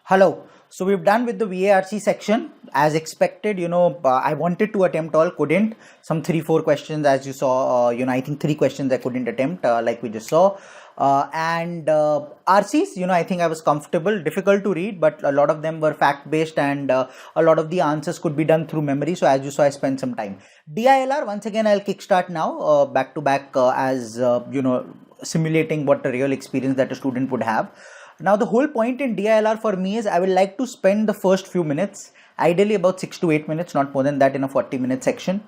Hello. So we've done with the VARC section as expected. I wanted to attempt all, couldn't. Some 3-4 questions, as you saw. I think 3 questions I couldn't attempt, like we just saw. And RCs, I think I was comfortable. Difficult to read, but a lot of them were fact-based, and a lot of the answers could be done through memory. So as you saw, I spent some time. DILR, once again, I'll kickstart now, back to back, as simulating what a real experience that a student would have. Now, the whole point in DILR for me is I will like to spend the first few minutes, ideally about 6 to 8 minutes, not more than that, in a 40-minute section.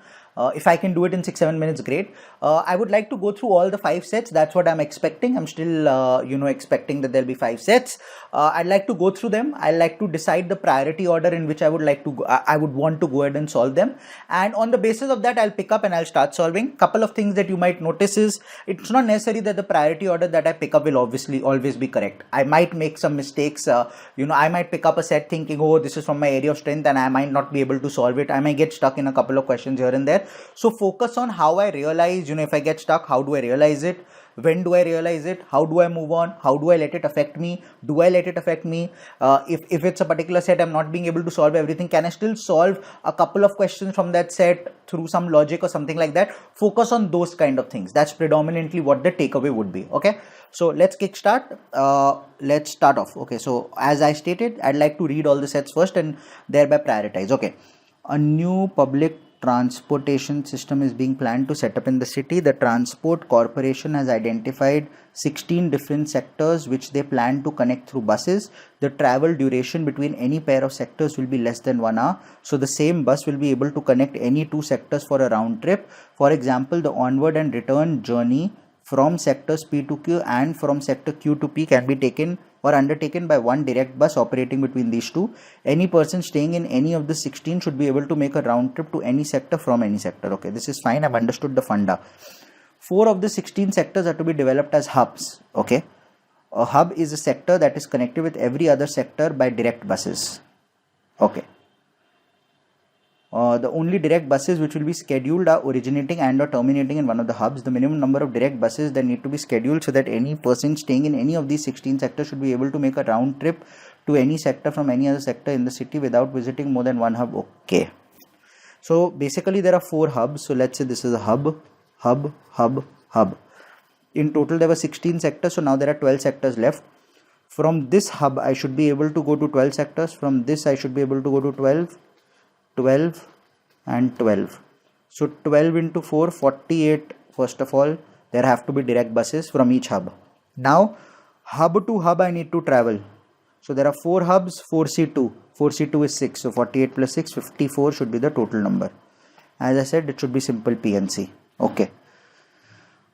If I can do it in 6-7 minutes, great. I would like to go through all the 5 sets. That's what I'm expecting. I'm still, expecting that there'll be 5 sets. I'd like to go through them. I'd like to decide the priority order in which I would like to go, I would want to go ahead and solve them. And on the basis of that, I'll pick up and I'll start solving. Couple of things that you might notice is it's not necessary that the priority order that I pick up will obviously always be correct. I might make some mistakes. I might pick up a set thinking, oh, this is from my area of strength, and I might not be able to solve it. I might get stuck in a couple of questions here and there. So focus on how I realize, if I get stuck, how do I realize it? When do I realize it? How do I move on? How do I let it affect me? Do I let it affect me? If it's a particular set, I'm not being able to solve everything. Can I still solve a couple of questions from that set through some logic or something like that? Focus on those kind of things. That's predominantly what the takeaway would be. Okay. So let's kickstart. Let's start off. Okay. So as I stated, I'd like to read all the sets first and thereby prioritize. Okay. A new public transportation system is being planned to set up in the city. The Transport Corporation has identified 16 different sectors which they plan to connect through buses. The travel duration between any pair of sectors will be less than 1 hour. So the same bus will be able to connect any 2 sectors for a round trip. For example, the onward and return journey from sectors P to Q and from sector Q to P can be taken or undertaken by one direct bus operating between these two. Any person staying in any of the 16 should be able to make a round trip to any sector from any sector. Okay, this is fine. I've understood the funda. 4 of the 16 sectors are to be developed as hubs. Okay, a hub is a sector that is connected with every other sector by direct buses. Okay. The only direct buses which will be scheduled are originating and or terminating in one of the hubs. The minimum number of direct buses that need to be scheduled so that any person staying in any of these 16 sectors should be able to make a round trip to any sector from any other sector in the city without visiting more than one hub. Okay. So basically there are 4 hubs. So let's say this is a hub. In total there were 16 sectors. So now there are 12 sectors left. From this hub I should be able to go to 12 sectors. From this I should be able to go to 12 and 12. So 12 into 4, 48. First of all, there have to be direct buses from each hub. Now, hub to hub I need to travel. So there are 4 hubs, 4C2. 4C2 is 6. So 48 plus 6, 54 should be the total number. As I said, it should be simple PNC. Okay.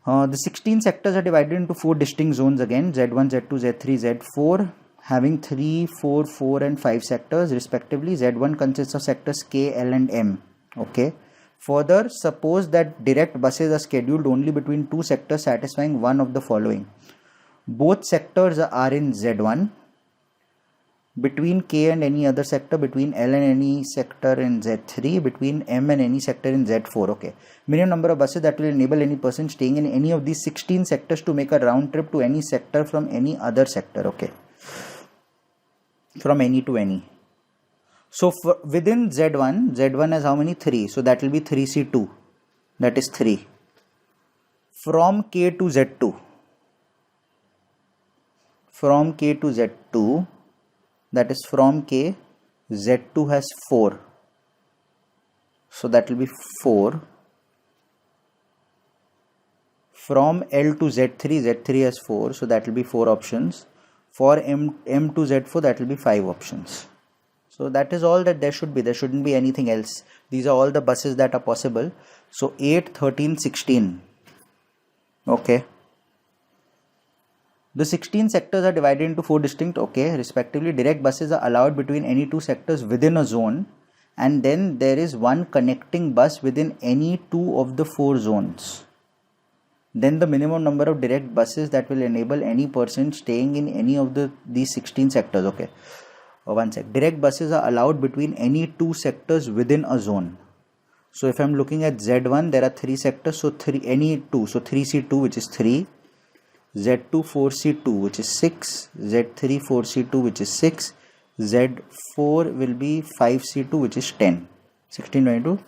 The 16 sectors are divided into 4 distinct zones again. Z1, Z2, Z3, Z4. Having 3, 4, 4 and 5 sectors respectively. Z1 consists of sectors K, L and M. Okay. Further, suppose that direct buses are scheduled only between 2 sectors satisfying one of the following. Both sectors are in Z1. Between K and any other sector, between L and any sector in Z3, between M and any sector in Z4. Okay. Minimum number of buses that will enable any person staying in any of these 16 sectors to make a round trip to any sector from any other sector. Okay. From any to any. So within Z1 has how many? 3. So that will be 3C2. That is 3. From K to Z2. From K to Z2. That is from K. Z2 has 4. So that will be 4. From L to Z3. Z3 has 4. So that will be 4 options. For M to Z4, that will be 5 options. So that is all that there should be. There shouldn't be anything else. These are all the buses that are possible. So 8, 13, 16. Okay. The 16 sectors are divided into 4 distinct, respectively. Direct buses are allowed between any 2 sectors within a zone. And then there is one connecting bus within any 2 of the 4 zones. Then the minimum number of direct buses that will enable any person staying in any of these 16 sectors. Okay. One sec. Direct buses are allowed between any 2 sectors within a zone. So if I'm looking at Z1, there are 3 sectors. So any 2. So 3C2, which is 3. Z2 4C2, which is 6. Z3 4C2, which is 6. Z4 will be 5C2, which is 10. 16, 22.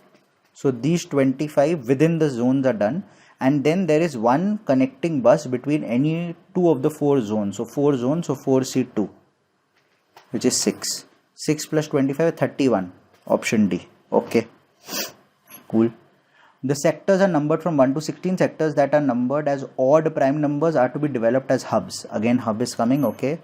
So these 25 within the zones are done. And then there is one connecting bus between any two of the four zones. So 4 zones, so 4C2, which is 6. 6 plus 25, 31. Option D. Okay. Cool. The sectors are numbered from 1 to 16. Sectors that are numbered as odd prime numbers are to be developed as hubs. Again, hub is coming. Okay.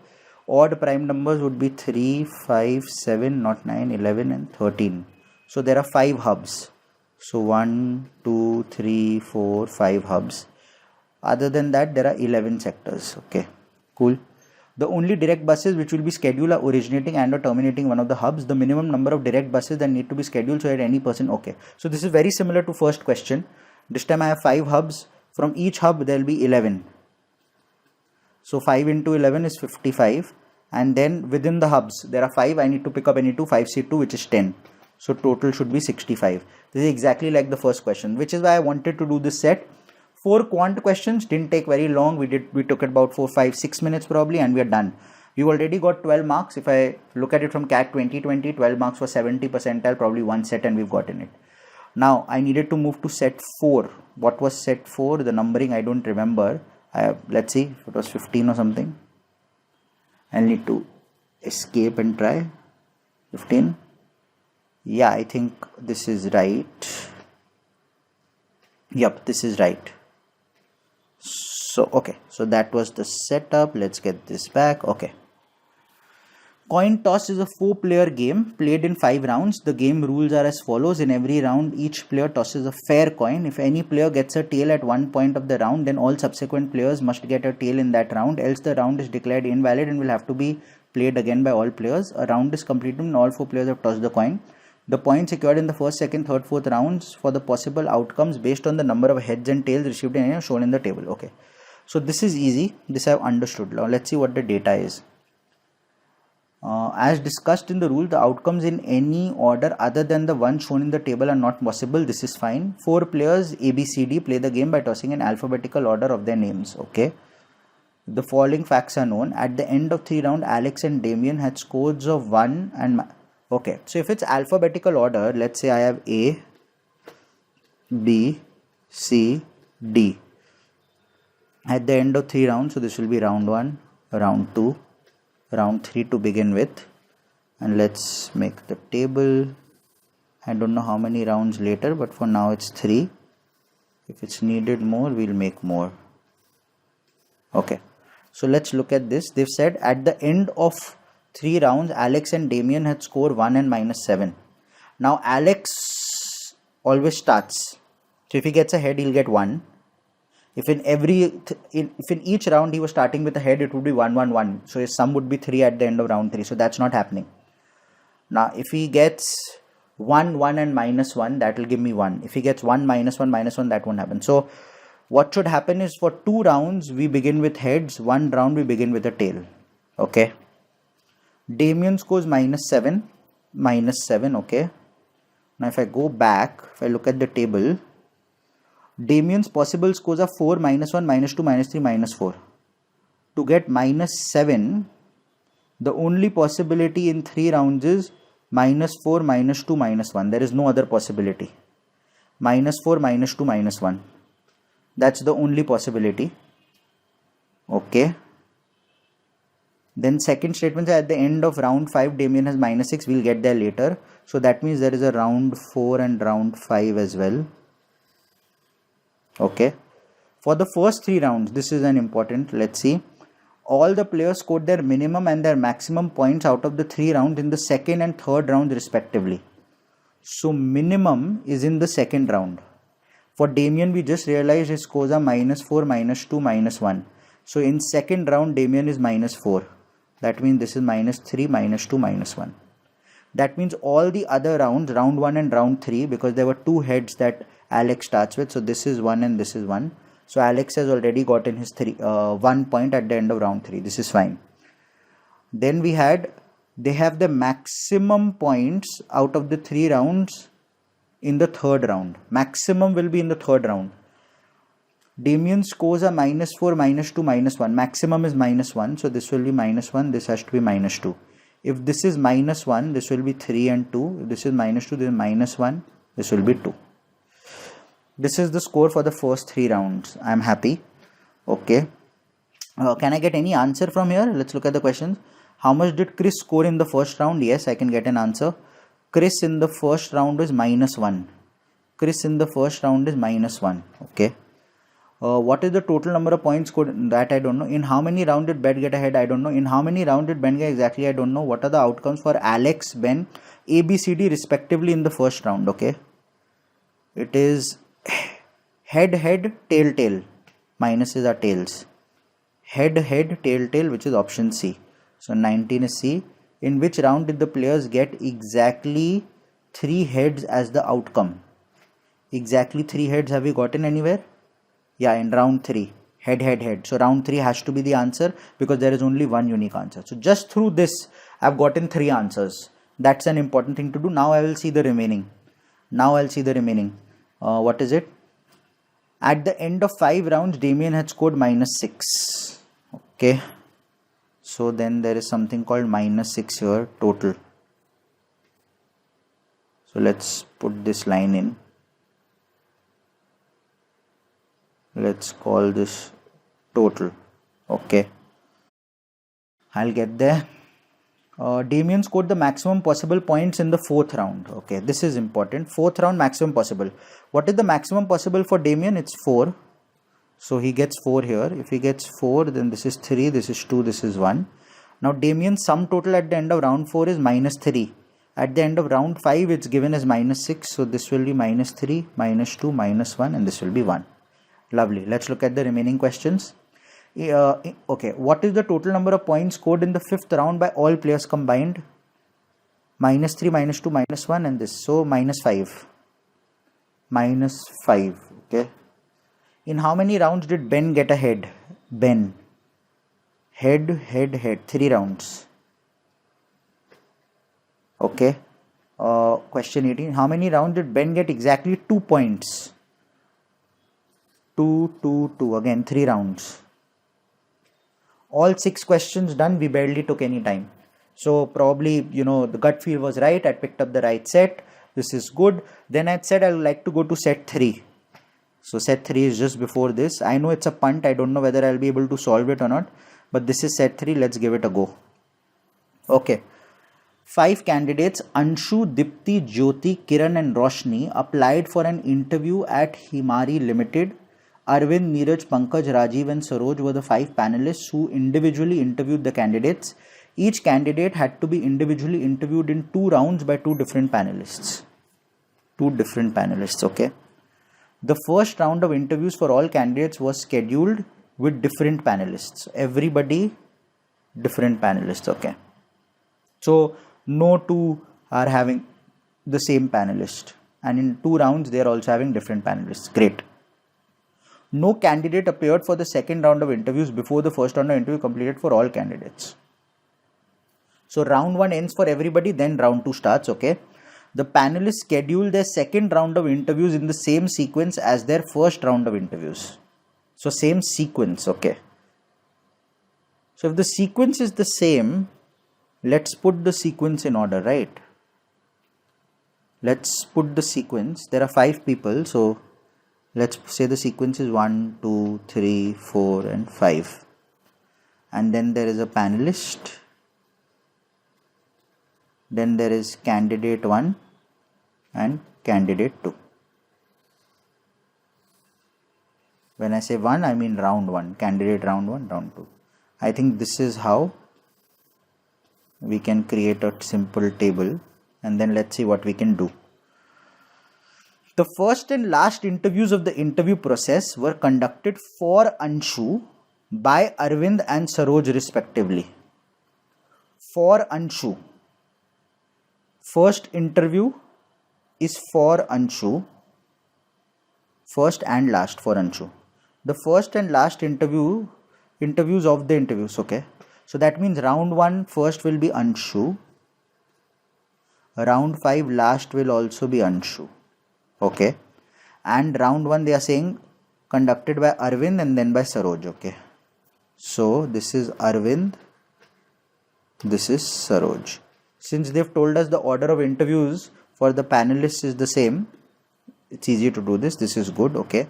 Odd prime numbers would be 3, 5, 7, not 9, 11 and 13. So there are 5 hubs. So 1, 2, 3, 4, 5 hubs. Other than that, there are 11 sectors. Okay, cool. The only direct buses which will be scheduled are originating and or terminating one of the hubs. The minimum number of direct buses that need to be scheduled so that any person. Okay, so this is very similar to first question. This time I have 5 hubs. From each hub there will be 11. So 5 into 11 is 55. And then within the hubs there are 5. I need to pick up any 2. 5C2, which is 10. So total should be 65. This is exactly like the first question, which is why I wanted to do this set. 4 quant questions didn't take very long. We took it about 4, 5, 6 minutes probably, and we are done. We've already got 12 marks. If I look at it from CAT 2020, 12 marks for 70 percentile, probably one set, and we've gotten it. Now I needed to move to set 4. What was set 4? The numbering I don't remember. Let's see if it was 15 or something. I'll need to escape and try. 15. Yeah, I think this is right. Yep, this is right. So, okay. So that was the setup. Let's get this back. Okay. Coin toss is a 4-player game played in 5 rounds. The game rules are as follows. In every round, each player tosses a fair coin. If any player gets a tail at one point of the round, then all subsequent players must get a tail in that round. Else the round is declared invalid and will have to be played again by all players. A round is completed when all 4 players have tossed the coin. The points secured in the first, second, third, fourth rounds for the possible outcomes based on the number of heads and tails received in shown in the table. Okay. So this is easy. This I have understood. Now let's see what the data is. As discussed in the rule, the outcomes in any order other than the one shown in the table are not possible. This is fine. 4 players A, B, C, D play the game by tossing an alphabetical order of their names. Okay. The following facts are known. At the end of 3 rounds, Alex and Damien had scores of 1 and... Okay, so if it's alphabetical order, let's say I have A, B, C, D. At the end of 3 rounds, so this will be round 1, round 2, round 3 to begin with. And let's make the table. I don't know how many rounds later, but for now it's 3. If it's needed more, we'll make more. Okay, so let's look at this. They've said at the end of 3 rounds, Alex and Damien had scored 1 and -7. Now Alex always starts. So if he gets a head, he'll get 1. If in each round he was starting with a head, it would be 1, 1, 1. So his sum would be 3 at the end of round 3. So that's not happening. Now if he gets 1, 1 and -1, that will give me 1. If he gets 1, -1, -1, that won't happen. So what should happen is for 2 rounds, we begin with heads. 1 round, we begin with a tail. Okay. Damien scores -7, -7, okay. Now if I go back, if I look at the table, Damien's possible scores are 4, -1, -2, -3, -4. To get -7, the only possibility in 3 rounds is -4, -2, -1. There is no other possibility. -4, -2, -1. That's the only possibility. Okay. Then second statement is at the end of round 5, Damien has -6. We'll get there later. So that means there is a round 4 and round 5 as well. Okay. For the first 3 rounds, this is an important. Let's see. All the players scored their minimum and their maximum points out of the 3 rounds in the second and third rounds respectively. So minimum is in the second round. For Damien, we just realized his scores are -4, -2, -1. So in second round, Damien is -4. That means this is -3, -2, -1. That means all the other rounds, round 1 and round 3, because there were 2 heads that Alex starts with. So this is 1 and this is 1. So Alex has already gotten his 1 point at the end of round 3. This is fine. Then they have the maximum points out of the 3 rounds in the third round. Maximum will be in the third round. Damien's scores are -4, -2, -1. Maximum is -1. So this will be -1. This has to be -2. If this is -1, this will be 3 and 2. If this is -2, this is -1, this will be 2. This is the score for the first 3 rounds. I am happy. Okay. Can I get any answer from here? Let's look at the questions. How much did Chris score in the first round? Yes, I can get an answer. Chris in the first round is -1. Chris in the first round is -1. Okay. What is the total number of points scored? That I don't know. In how many rounds did Ben get ahead? I don't know. In how many rounds did Ben get exactly? I don't know. What are the outcomes for Alex, Ben, A, B, C, D respectively in the first round? Okay. It is head, head, tail, tail. Minuses are tails. Head, head, tail, tail, which is option C. So 19 is C. In which round did the players get exactly 3 heads as the outcome? Exactly 3 heads have we gotten anywhere? Yeah, in round 3. Head, head, head. So round 3 has to be the answer because there is only one unique answer. So just through this, I've gotten 3 answers. That's an important thing to do. Now I will see the remaining. What is it? At the end of 5 rounds, Damien had scored -6. Okay. So then there is something called -6 here, total. So let's put this line in. Let's call this total. Okay. I'll get there. Damien scored the maximum possible points in the 4th round. Okay, this is important. 4th round maximum possible. What is the maximum possible for Damien? It's 4. So he gets 4 here. If he gets 4, then this is 3, this is 2, this is 1. Now Damien's sum total at the end of round 4 is -3. At the end of round 5, it's given as -6. So this will be -3, -2, -1, and this will be 1. Lovely. Let's look at the remaining questions. Okay, what is the total number of points scored in the 5th round by all players combined? -3, -2, -1, and this. So -5. -5. Okay. In how many rounds did Ben get ahead? Ben. Head, head, head. 3 rounds. Okay. Question 18. How many rounds did Ben get exactly 2 points? 2, 2, 2. Again, 3 rounds. All 6 questions done. We barely took any time. So probably, the gut feel was right. I picked up the right set. This is good. Then I said I would like to go to set 3. So set 3 is just before this. I know it's a punt. I don't know whether I'll be able to solve it or not. But this is set 3. Let's give it a go. Okay. 5 candidates, Anshu, Dipti, Jyoti, Kiran and Roshni, applied for an interview at Himari Limited. Arvind, Neeraj, Pankaj, Rajiv and Saroj were the 5 panelists who individually interviewed the candidates. Each candidate had to be individually interviewed in 2 rounds by 2 different panelists. Okay. The first round of interviews for all candidates was scheduled with different panelists. Everybody, different panelists. Okay. So no 2 are having the same panelist. And in 2 rounds, they are also having different panelists. Great. No candidate appeared for the second round of interviews before the first round of interview completed for all candidates. So round 1 ends for everybody, then round 2 starts. Okay. The panelists schedule their second round of interviews in the same sequence as their first round of interviews. So same sequence. Okay. So if the sequence is the same, let's put the sequence in order, right? Let's put the sequence. There are 5 people. So let's say the sequence is 1, 2, 3, 4 and 5. And then there is a panelist. Then there is candidate 1 and candidate 2. When I say 1, I mean round 1. Candidate round 1, round 2. I think this is how we can create a simple table. And then let's see what we can do. The first and last interviews of the interview process were conducted for Anshu by Arvind and Saroj respectively. For Anshu. First interview is for Anshu. First and last for Anshu. The first and last interviews of the interviews. Okay. So that means round 1 first will be Anshu. Round 5 last will also be Anshu. Okay. And round 1 they are saying conducted by Arvind and then by Saroj. Okay. So this is Arvind. This is Saroj. Since they've told us the order of interviews for the panelists is the same, it's easy to do this. This is good. Okay.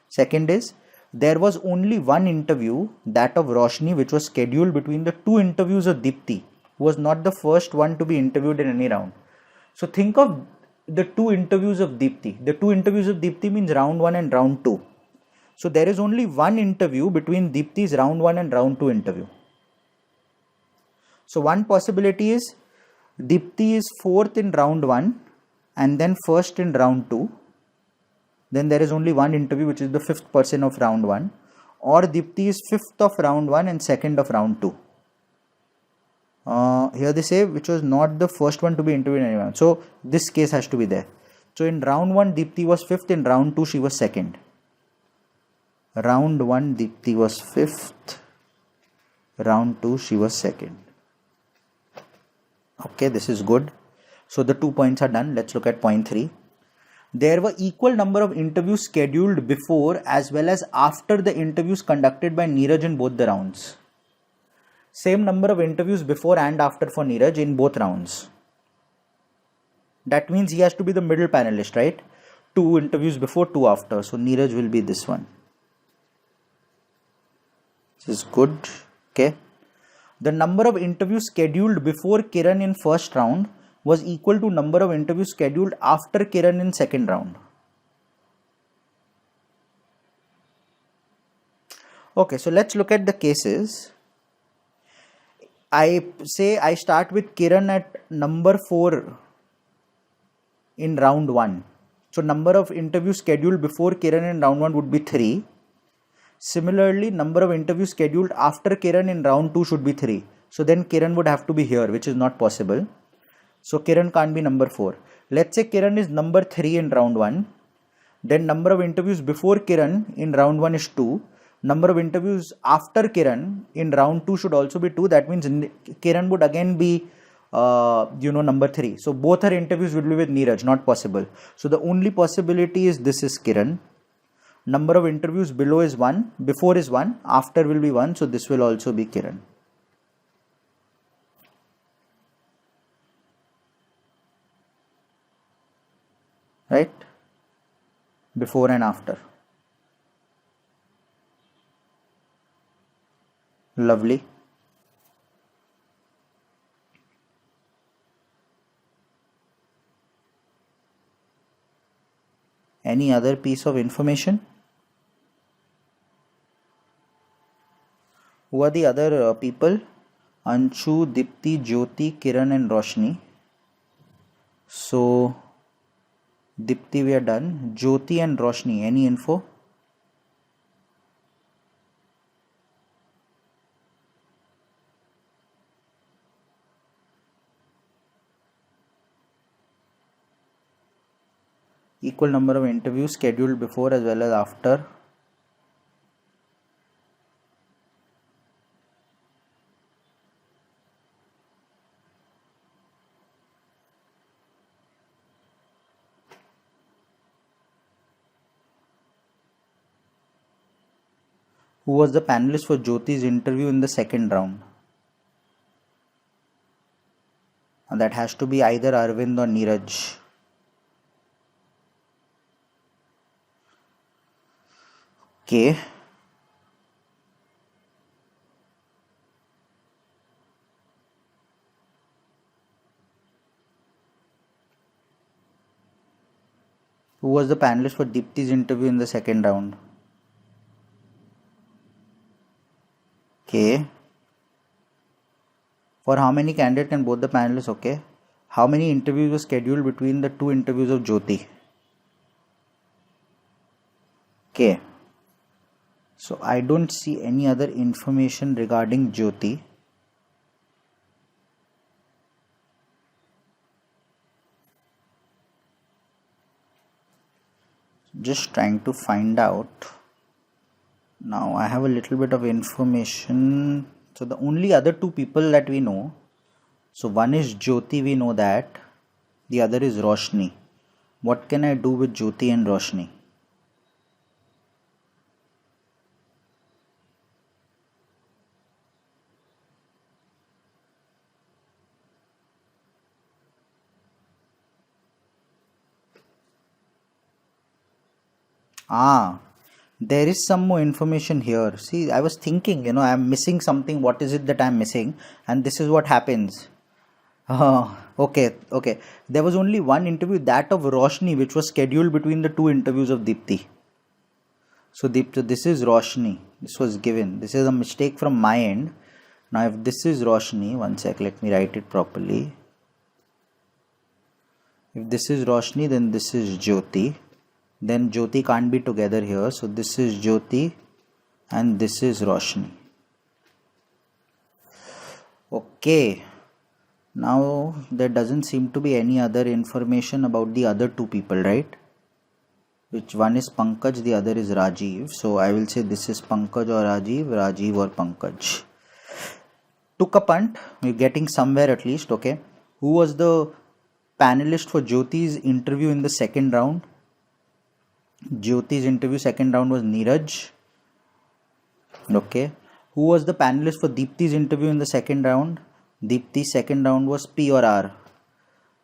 Second is, there was only one interview, that of Roshni, which was scheduled between the two interviews of Deepti, who was not the first one to be interviewed in any round. So think of the two interviews of Deepti. The two interviews of Deepti means round 1 and round 2. So there is only one interview between Deepti's round 1 and round 2 interview. So one possibility is Deepti is 4th in round 1 and then 1st in round 2. Then there is only one interview, which is the 5th person of round 1. Or Deepti is 5th of round 1 and 2nd of round 2. Here they say which was not the first one to be interviewed in anyone. So this case has to be there. So in round 1 Deepti was 5th, in round 2 she was 2nd. Round 1 Deepti was 5th, round 2 she was 2nd. Okay, this is good. So the 2 points are done. Let's look at point 3. There were equal number of interviews scheduled before as well as after the interviews conducted by Neeraj in both the rounds. Same number of interviews before and after for Neeraj in both rounds. That means he has to be the middle panelist, right? 2 interviews before, 2 after. So Neeraj will be this one. This is good. Okay. The number of interviews scheduled before Kiran in first round was equal to number of interviews scheduled after Kiran in second round. Okay, so let's look at the cases. I say I start with Kiran at number 4 in round 1. So number of interviews scheduled before Kiran in round 1 would be 3. Similarly, number of interviews scheduled after Kiran in round 2 should be 3. So then Kiran would have to be here, which is not possible. So Kiran can't be number 4. Let's say Kiran is number 3 in round 1. Then number of interviews before Kiran in round 1 is 2. Number of interviews after Kiran in round 2 should also be 2. That means Kiran would again be number 3. So both her interviews will be with Neeraj, not possible. So the only possibility is this is Kiran. Number of interviews below is 1, before is 1, after will be 1. So this will also be Kiran. Right? Before and after. Lovely. Any other piece of information? Who are the other people? Anshu, Dipti, Jyoti, Kiran and Roshni. So Dipti we are done. Jyoti and Roshni, any info? Equal number of interviews scheduled before as well as after. Who was the panelist for Jyoti's interview in the second round? And that has to be either Arvind or Neeraj. Okay. Who was the panelist for Deepti's interview in the second round? Okay. For how many candidates and both the panelists? Okay. How many interviews were scheduled between the 2 interviews of Jyoti? Okay. So I don't see any other information regarding Jyoti. Just trying to find out. Now I have a little bit of information. So the only other 2 people that we know. So one is Jyoti, we know that. The other is Roshni. What can I do with Jyoti and Roshni? There is some more information here. See, I was thinking, I'm missing something. What is it that I'm missing? And this is what happens. Okay. There was only one interview, that of Roshni, which was scheduled between the two interviews of Deepti. So this is Roshni. This was given. This is a mistake from my end. Now, if this is Roshni, one sec, let me write it properly. If this is Roshni, then this is Jyoti. Then Jyoti can't be together here. So this is Jyoti and this is Roshni. Okay. Now there doesn't seem to be any other information about the other two people, right? Which one is Pankaj, the other is Rajiv. So I will say this is Pankaj or Rajiv, Rajiv or Pankaj. Took a punt. We're getting somewhere at least. Okay. Who was the panelist for Jyoti's interview in the second round? Jyoti's interview second round was Neeraj. Okay. Who was the panelist for Deepti's interview in the second round? Deepti's second round was P or R.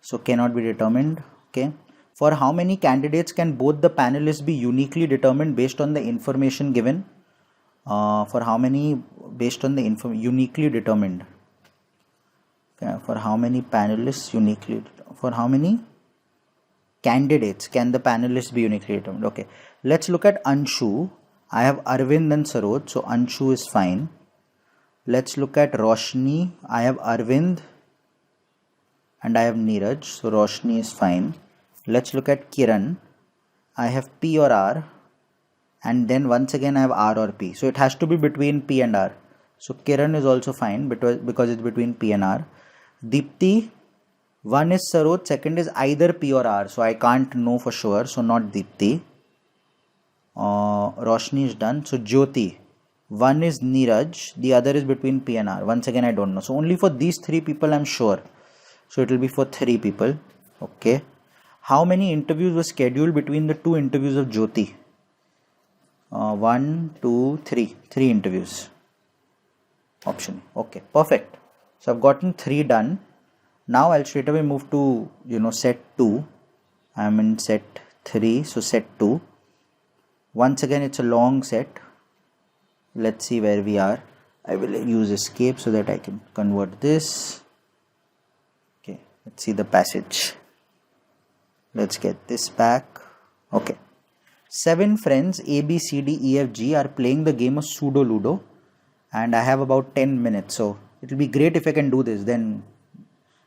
So cannot be determined. Okay. For how many candidates can both the panelists be uniquely determined based on the information given? For how many based on the uniquely determined? Okay. For how many panelists uniquely? For how many candidates can the panelists be uniquely determined? Okay. Let's look at Anshu. I have Arvind and Saroj. So Anshu is fine. Let's look at Roshni. I have Arvind and I have Neeraj. So Roshni is fine. Let's look at Kiran. I have P or R. And then once again I have R or P. So it has to be between P and R. So Kiran is also fine because it's between P and R. Deepti, one is Saroj, second is either P or R. So I can't know for sure. So not Deepti. Roshni is done. So Jyoti, one is Neeraj, the other is between P and R. Once again I don't know. So only for these three people I'm sure. So it will be for three people. Okay. How many interviews were scheduled between the two interviews of Jyoti? 1, 2, 3. 3 interviews. Option. Okay, perfect. So I've gotten 3 done. Now I'll straight away move to set 2. I'm in set 3, so set 2. Once again it's a long set. Let's see where we are. I will use escape so that I can convert this. Okay, let's see the passage. Let's get this back. Okay. 7 friends A, B, C, D, E, F, G are playing the game of Pseudo Ludo. And I have about 10 minutes. So it will be great if I can do this. Then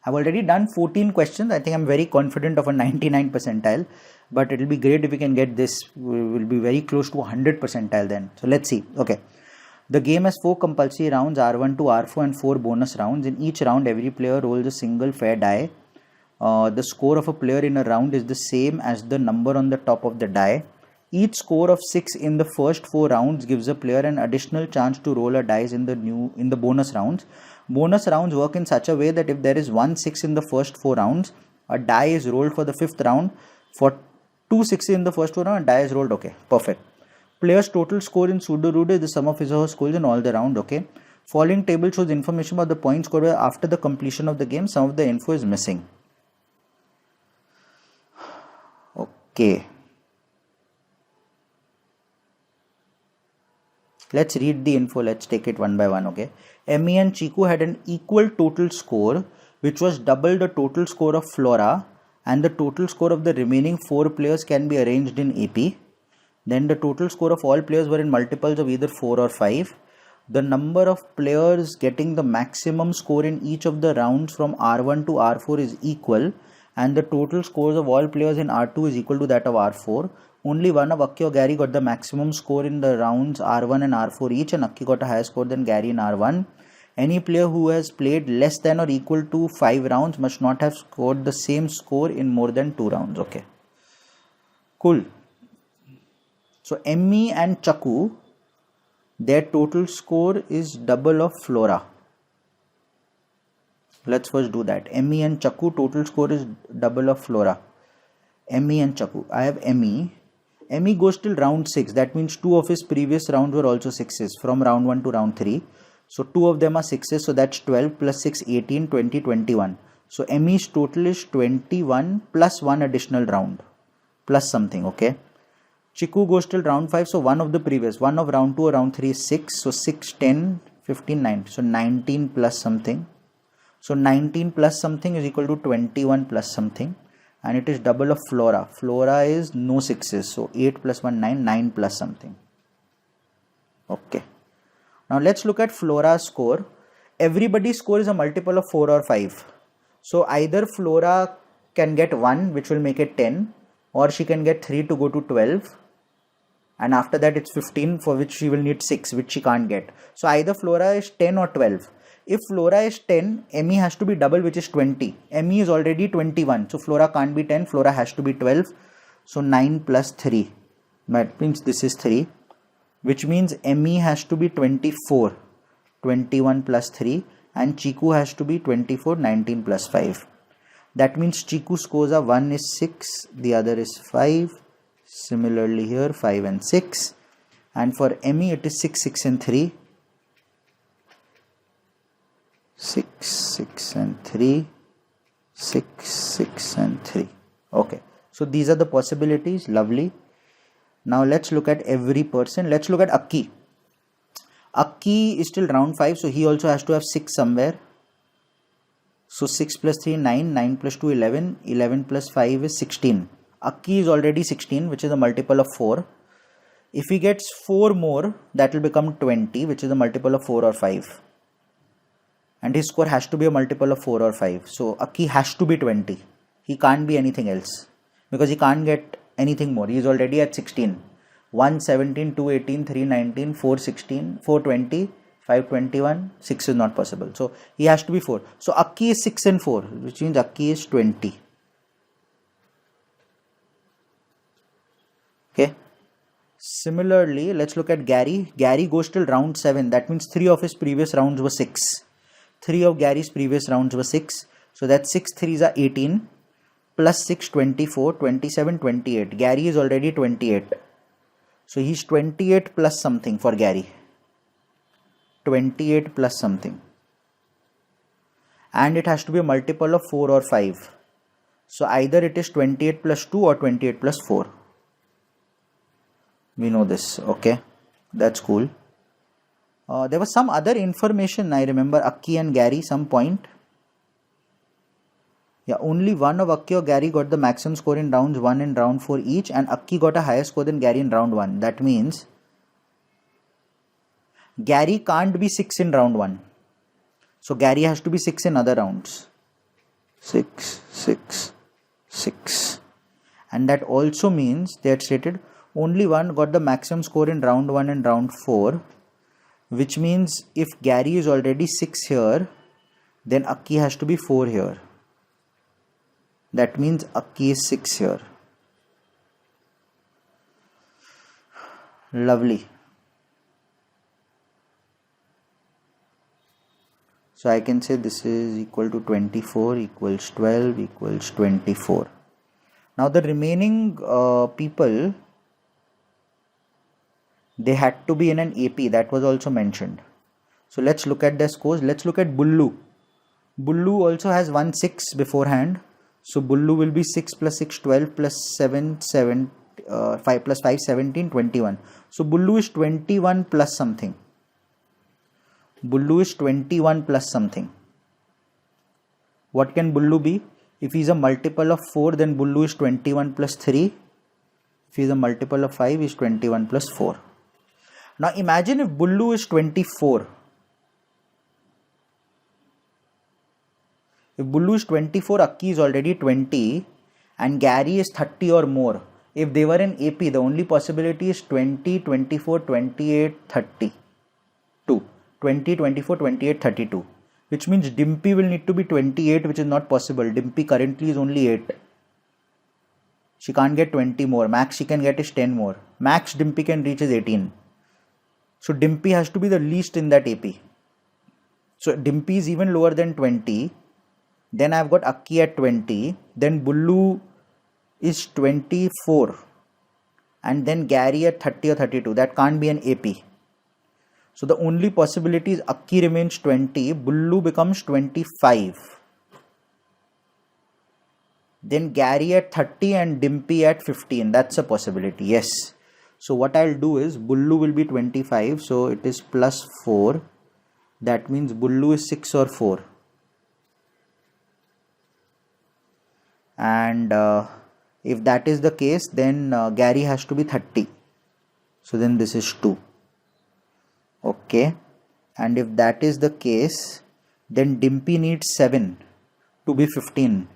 I've already done 14 questions. I think I'm very confident of a 99 percentile. But it will be great if we can get this. We will be very close to 100 percentile then. So let's see. Okay. The game has 4 compulsory rounds, R1 to R4 and 4 bonus rounds. In each round, every player rolls a single fair die. The score of a player in a round is the same as the number on the top of the die. Each score of 6 in the first 4 rounds gives a player an additional chance to roll a dice in the bonus rounds. Bonus rounds work in such a way that if there is 1 6 in the first 4 rounds, a die is rolled for the 5th round. For 2 6 in the first 4 rounds, a die is rolled. Okay, perfect. Player's total score in Pseudo Ludo is the sum of his or her scores in all the round. Okay. Following table shows information about the points scored after the completion of the game. Some of the info is missing. Okay. Let's read the info. Let's take it one by one. Okay. Emmy and Chiku had an equal total score, which was double the total score of Flora, and the total score of the remaining 4 players can be arranged in AP. Then the total score of all players were in multiples of either 4 or 5. The number of players getting the maximum score in each of the rounds from R1 to R4 is equal, and the total scores of all players in R2 is equal to that of R4. Only one of Akki or Gary got the maximum score in the rounds R1 and R4 each, and Akki got a higher score than Gary in R1. Any player who has played less than or equal to 5 rounds must not have scored the same score in more than 2 rounds. Okay. Cool. So Emmy and Chaku, their total score is double of Flora. Let's first do that. Emmy and Chaku total score is double of Flora. Emmy and Chaku. I have Emmy. Emmy goes till round 6. That means 2 of his previous rounds were also 6s from round 1 to round 3. So 2 of them are 6s. So that's 12 plus 6, 18, 20, 21. So Emmy's total is 21 plus 1 additional round. Plus something. Okay. Chiku goes till round 5, so one of the previous, one of round 2 or round 3 is 6, so 6, 10, 15, 9, so 19 plus something. So 19 plus something is equal to 21 plus something, and it is double of Flora. Flora is no 6's, so 8 plus 1, 9, 9 plus something. Okay. Now let's look at Flora's score. Everybody's score is a multiple of 4 or 5. So either Flora can get 1, which will make it 10, or she can get 3 to go to 12. And after that it's 15, for which she will need 6, which she can't get. So either Flora is 10 or 12. If Flora is 10, ME has to be double, which is 20. ME is already 21, so Flora can't be 10, Flora has to be 12. So 9 plus 3, that means this is 3, which means ME has to be 24. 21 plus 3, and Chiku has to be 24, 19 plus 5. That means Chiku scores are 1 is 6, the other is 5. Similarly here 5 and 6, and for ME it is 6, 6 and 3. 6, 6 and 3, 6, 6 and 3. Okay, so these are the possibilities. Lovely. Now let's look at every person. Let's look at Akki. Akki is still round 5, so he also has to have 6 somewhere. So 6 plus 3, 9, 9 plus 2, 11, 11 plus 5 is 16. Akki is already 16, which is a multiple of 4. If he gets 4 more, that will become 20, which is a multiple of 4 or 5. And his score has to be a multiple of 4 or 5. So Akki has to be 20. He can't be anything else, because he can't get anything more. He is already at 16. 1, 17, 2, 18, 3, 19, 4, 16, 4, 20, 5, 21, 6 is not possible. So he has to be 4. So Akki is 6 and 4, which means Akki is 20. Okay. Similarly, let's look at Gary. Gary goes till round 7. That means 3 of his previous rounds were 6. 3 of Gary's previous rounds were 6. So that's 6 3s are 18. Plus 6, 24, 27, 28. Gary is already 28. So he's 28 plus something for Gary. 28 plus something. And it has to be a multiple of 4 or 5. So either it is 28 plus 2 or 28 plus 4. We know this. Okay, that's cool. There was some other information, I remember, Akki and Gary, some point. Yeah, only one of Akki or Gary got the maximum score in rounds 1 and round 4 each, and Akki got a higher score than Gary in round 1. That means Gary can't be 6 in round 1. So Gary has to be 6 in other rounds. 6, 6, 6. And that also means they had stated only one got the maximum score in round 1 and round 4, which means if Gary is already 6 here, then Akki has to be 4 here. That means Akki is 6 here. Lovely. So I can say this is equal to 24 equals 12 equals 24. Now the remaining people, they had to be in an AP. That was also mentioned. So let's look at their scores. Let's look at Bullu. Bullu also has 1 6 beforehand. So Bullu will be 6 plus 6, 12 plus 7, 5 plus 5, 17, 21. So Bullu is 21 plus something. Bullu is 21 plus something. What can Bullu be? If he is a multiple of 4, then Bullu is 21 plus 3. If he is a multiple of 5, he is 21 plus 4. Now imagine if Bullu is 24. If Bullu is 24, Akki is already 20 and Gary is 30 or more. If they were in AP, the only possibility is 20, 24, 28, 32. 20, 24, 28, 32. Which means Dimpy will need to be 28, which is not possible. Dimpy currently is only 8. She can't get 20 more. Max she can get is 10 more. Max Dimpy can reach is 18. So Dimpy has to be the least in that AP. So Dimpy is even lower than 20. Then I've got Akki at 20. Then Bullu is 24. And then Gary at 30 or 32. That can't be an AP. So the only possibility is Akki remains 20. Bullu becomes 25. Then Gary at 30 and Dimpy at 15. That's a possibility. Yes. So what I'll do is Bullu will be 25, so it is plus 4. That means Bullu is 6 or 4. And if that is the case, then Gary has to be 30. So then this is 2. Okay. And if that is the case, then Dimpy needs 7 to be 15.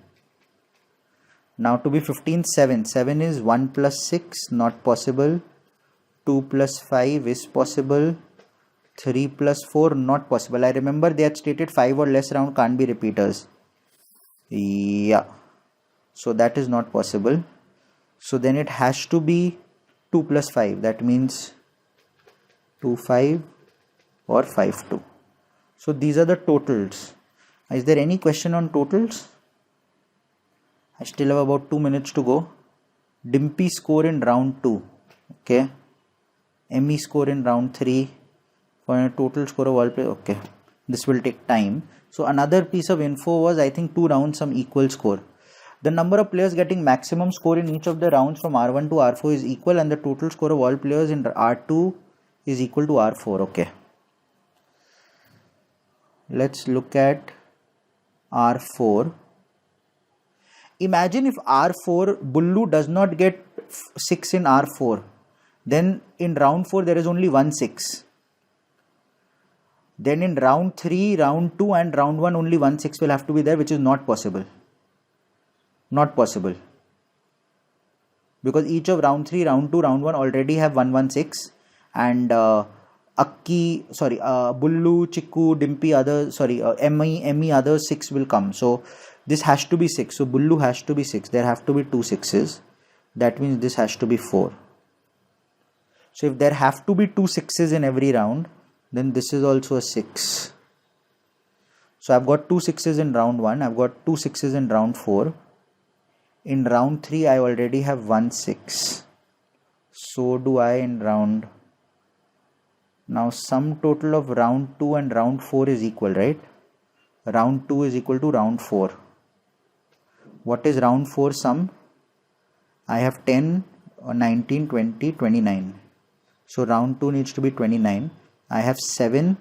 Now to be 15, 7. 7 is 1 plus 6, not possible. 2 plus 5 is possible. 3 plus 4, not possible. I remember they had stated 5 or less round can't be repeaters. Yeah. So that is not possible. So then it has to be 2 plus 5. That means 2, 5 or 5, 2. So these are the totals. Is there any question on totals? I still have about 2 minutes to go. Dimpy score in round 2. Okay. Emmy score in round 3. For a total score of all play. Okay. This will take time. So another piece of info was, I think 2 rounds some equal score. The number of players getting maximum score in each of the rounds from R1 to R4 is equal, and the total score of all players in R2 is equal to R4. Okay. Let's look at R4. Imagine if R4 Bullu does not get 6 in R4. Then in round 4 there is only 1 6. Then in round 3, round 2 and round 1 only 1 6 will have to be there, which is not possible. Not possible. Because each of round 3, round 2, round 1 already have 1 1 6, and Bullu, Chikku, Dimpy, Emmy other 6 will come. So this has to be 6. So Bullu has to be 6. There have to be 2 6s. That means this has to be 4. So if there have to be 2 6s in every round, then this is also a 6. So I've got 2 6s in round 1. I've got 2 6s in round 4. In round 3, I already have 1 6. So do I in round. Now sum total of round 2 and round 4 is equal, right? Round 2 is equal to round 4. What is round 4 sum? I have 10, 19, 20, 29. So round 2 needs to be 29. I have 7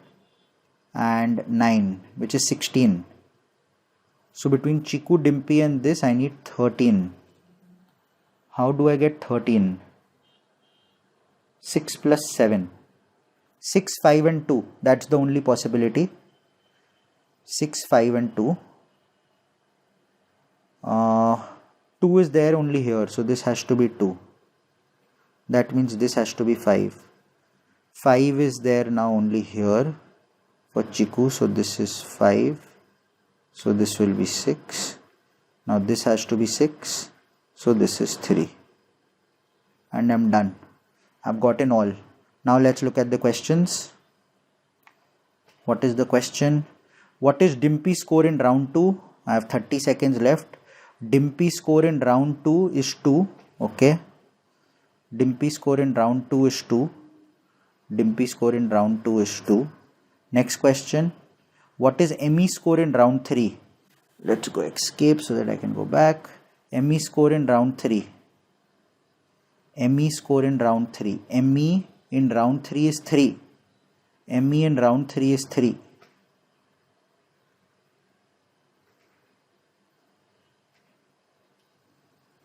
and 9, which is 16. So between Chikku, Dimpy and this, I need 13. How do I get 13? 6 plus 7. 6, 5 and 2. That's the only possibility. 6, 5 and 2. 2 is there only here. So this has to be 2. That means this has to be 5. 5 is there now only here for Chikku. So this is 5. So this will be 6. Now this has to be 6. So this is 3. And I'm done. I've gotten all. Now let's look at the questions. What is the question? What is Dimpy's score in round 2? I have 30 seconds left. Dimpy's score in round 2 is 2. Okay. Dimpy's score in round 2 is 2. Dimpy's score in round 2 is 2. Next question. What is Emmy's score in round 3? Let's go escape so that I can go back. Emmy's score in round 3. Emmy's score in round 3. Emmy in round 3 is 3. Emmy in round 3 is 3.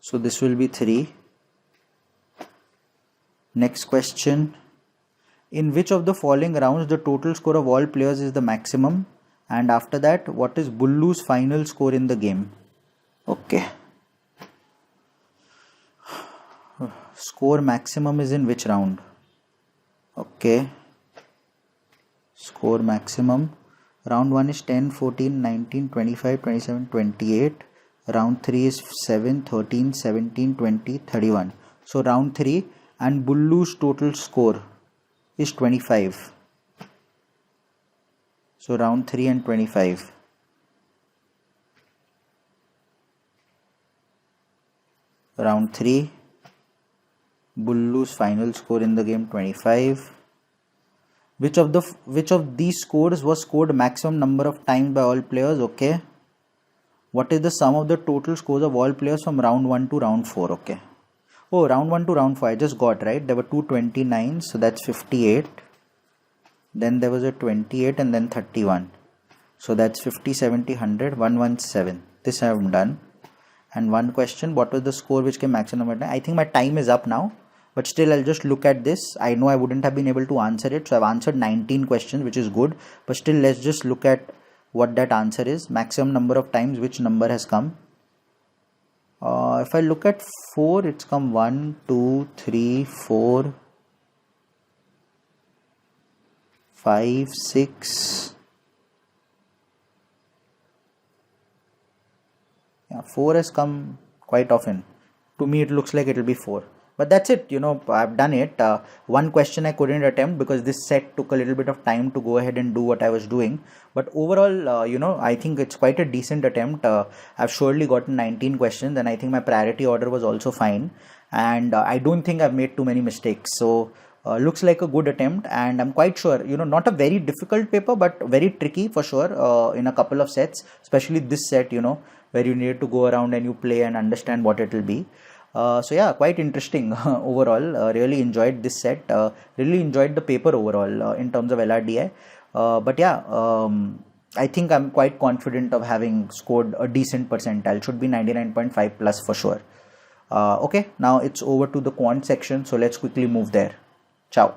So this will be 3. Next question. In which of the following rounds the total score of all players is the maximum? And after that, what is Bullu's final score in the game? Okay. Score maximum is in which round? Okay. Score maximum. Round 1 is 10, 14, 19, 25, 27, 28. Round 3 is 7, 13, 17, 20, 31. So round 3 and Bullu's total score is 25. So round 3 and 25. Round 3. Bullu's final score in the game 25. Which of these scores was scored maximum number of times by all players? Okay. What is the sum of the total scores of all players from round 1 to round 4? Okay. Oh, round 1 to round 4 I just got, right? There were two 29s, so that's 58. Then there was a 28 and then 31. So that's 50, 70, 100, 117. This I have done. And one question, what was the score which came maximum at? I think my time is up now, but still I'll just look at this. I know I wouldn't have been able to answer it, so I've answered 19 questions, which is good. But still, let's just look at what that answer is. Maximum number of times, which number has come. If I look at 4, it's come 1, 2, 3, 4, 5, 6. Yeah, 4 has come quite often. To me, it looks like it will be 4. But that's it, I've done it. One question I couldn't attempt because this set took a little bit of time to go ahead and do what I was doing. But overall, I think it's quite a decent attempt. I've surely gotten 19 questions, and I think my priority order was also fine. And I don't think I've made too many mistakes. So looks like a good attempt, and I'm quite sure, not a very difficult paper, but very tricky for sure in a couple of sets, especially this set, where you need to go around and you play and understand what it will be. So yeah, quite interesting overall. Really enjoyed this set. Really enjoyed the paper overall in terms of LRDI. But yeah, I think I'm quite confident of having scored a decent percentile. Should be 99.5 plus for sure. Okay, now it's over to the quant section. So let's quickly move there. Ciao.